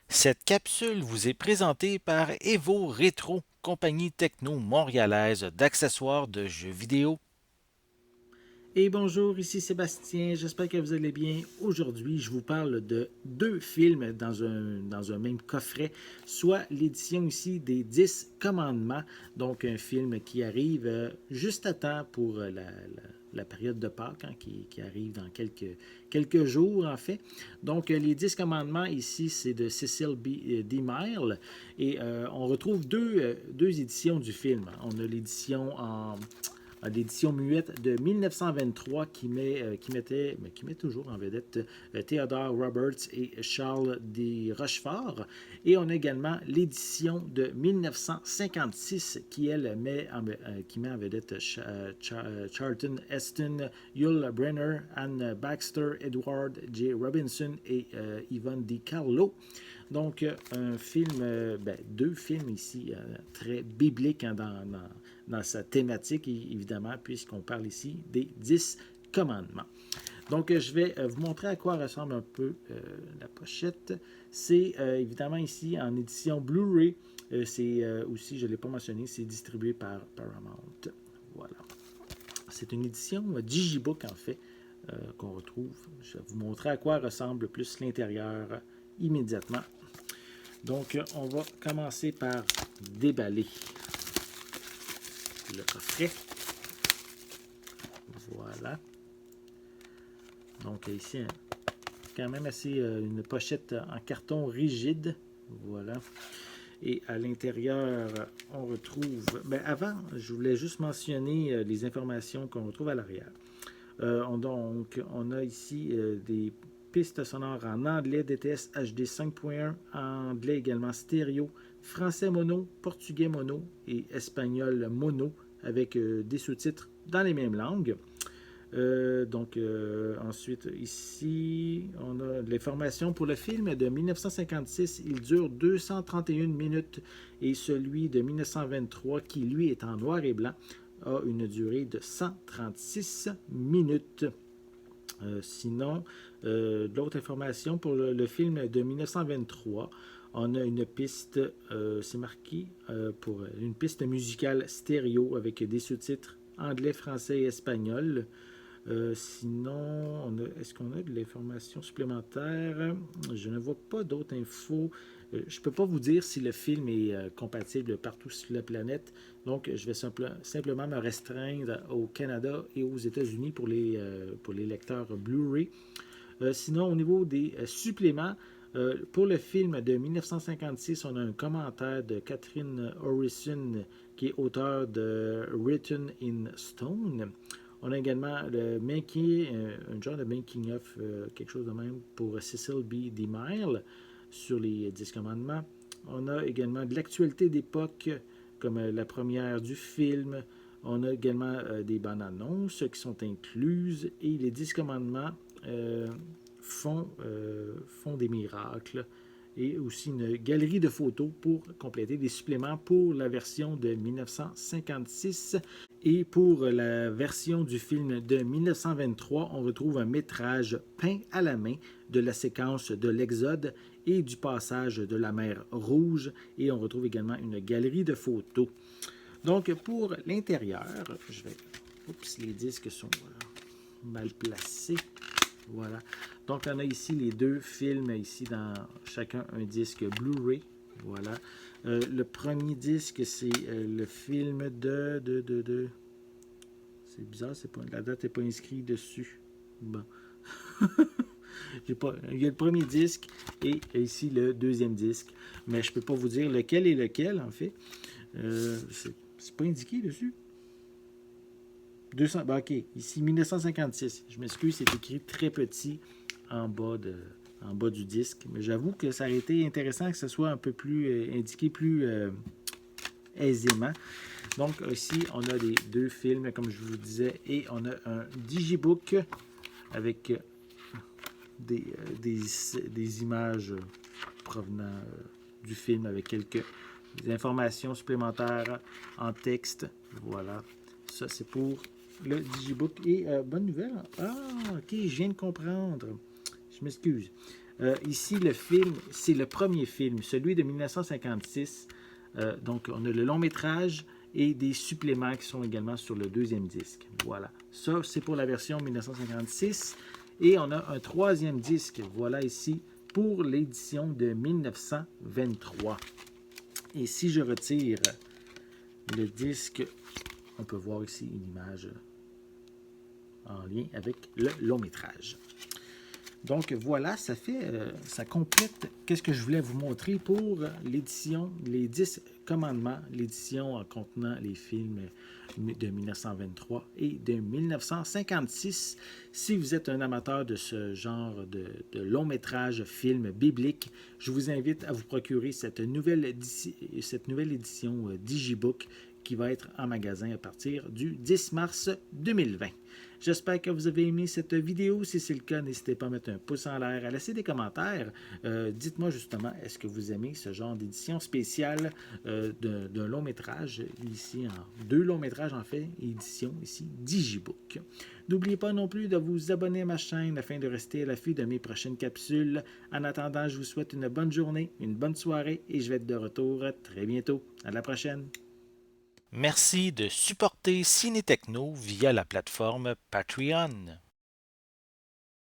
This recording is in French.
Cette capsule vous est présentée par Evo Rétro, compagnie techno montréalaise d'accessoires de jeux vidéo. Et bonjour, ici Sébastien, j'espère que vous allez bien. Aujourd'hui, je vous parle de deux films dans un même coffret, soit l'édition ici des 10 commandements, donc un film qui arrive juste à temps pour la période de Pâques, hein, qui arrive dans quelques jours en fait. Donc les 10 commandements ici, c'est de Cecil D. Mile et on retrouve deux éditions du film. On a l'édition en l'édition muette de 1923 qui met toujours en vedette Theodore Roberts et Charles D. Rochefort. Et on a également l'édition de 1956 qui met en vedette Charlton Heston, Yul Brynner, Anne Baxter, Edward J. Robinson et Yvonne Di Carlo. Donc, un film, deux films ici très bibliques hein, dans sa thématique, évidemment, puisqu'on parle ici des 10 commandements. Donc, je vais vous montrer à quoi ressemble un peu la pochette. C'est évidemment ici en édition Blu-ray. C'est aussi, je ne l'ai pas mentionné, c'est distribué par Paramount. Voilà. C'est une édition Digibook, en fait, qu'on retrouve. Je vais vous montrer à quoi ressemble plus l'intérieur immédiatement. Donc, on va commencer par déballer le coffret. Voilà. Donc, ici, quand même assez une pochette en carton rigide. Voilà. Et à l'intérieur, on retrouve. Ben, avant, je voulais juste mentionner les informations qu'on retrouve à l'arrière. On a ici des pistes sonores en anglais, DTS HD 5.1, en anglais également stéréo, français mono, portugais mono et espagnol mono avec des sous-titres dans les mêmes langues. Ensuite, ici, on a l'information pour le film de 1956. Il dure 231 minutes et celui de 1923, qui lui est en noir et blanc, a une durée de 136 minutes. Sinon, d'autres informations pour le film de 1923. On a une piste, c'est marqué, pour une piste musicale stéréo avec des sous-titres anglais, français et espagnol. Sinon, est-ce qu'on a de l'information supplémentaire? Je ne vois pas d'autres infos. Je ne peux pas vous dire si le film est compatible partout sur la planète. Donc, je vais simplement me restreindre au Canada et aux États-Unis pour les lecteurs Blu-ray. Sinon, au niveau des suppléments, pour le film de 1956, on a un commentaire de Catherine Orison, qui est auteure de Written in Stone. On a également le making, un genre de making-of, quelque chose de même pour Cecil B. DeMille sur les 10 commandements. On a également de l'actualité d'époque, comme la première du film. On a également des bandes annonces qui sont incluses et les 10 commandements euh, font des miracles et aussi une galerie de photos pour compléter des suppléments pour la version de 1956. Et pour la version du film de 1923, on retrouve un métrage peint à la main de la séquence de l'Exode et du passage de la mer Rouge. Et on retrouve également une galerie de photos. Donc pour l'intérieur, je vais... Oups, les disques sont mal placés. Voilà. Donc, on a ici les deux films, ici dans chacun un disque Blu-ray. Voilà. Le premier disque, c'est le film de. C'est bizarre, la date n'est pas inscrite dessus. Bon. Il y a le premier disque et ici le deuxième disque. Mais je ne peux pas vous dire lequel est lequel, en fait. C'est pas indiqué dessus. 200, ben ok, ici 1956. Je m'excuse, c'est écrit très petit en bas, en bas du disque. Mais j'avoue que ça aurait été intéressant que ce soit un peu plus indiqué plus aisément. Donc ici, on a les deux films, comme je vous disais, et on a un digibook avec des images provenant du film avec quelques informations supplémentaires en texte. Voilà. Ça, c'est pour le digibook. Et bonne nouvelle. Ah, ok, je viens de comprendre. Je m'excuse. Ici, le film, c'est le premier film, celui de 1956. Donc, on a le long métrage et des suppléments qui sont également sur le deuxième disque. Voilà. Ça, c'est pour la version 1956. Et on a un troisième disque, voilà ici, pour l'édition de 1923. Et si je retire le disque, on peut voir ici une image en lien avec le long métrage. Donc voilà, ça complète qu'est-ce que je voulais vous montrer pour l'édition, les 10 commandements, l'édition contenant les films de 1923 et de 1956. Si vous êtes un amateur de ce genre de long métrage film biblique, je vous invite à vous procurer cette nouvelle édition Digibook qui va être en magasin à partir du 10 mars 2020. J'espère que vous avez aimé cette vidéo. Si c'est le cas, n'hésitez pas à mettre un pouce en l'air, à laisser des commentaires. Dites-moi justement, est-ce que vous aimez ce genre d'édition spéciale d'un long métrage, ici en 2 longs métrages en fait, édition ici Digibook. N'oubliez pas non plus de vous abonner à ma chaîne afin de rester à l'affût de mes prochaines capsules. En attendant, je vous souhaite une bonne journée, une bonne soirée et je vais être de retour très bientôt. À la prochaine! Merci de supporter Ciné Techno via la plateforme Patreon.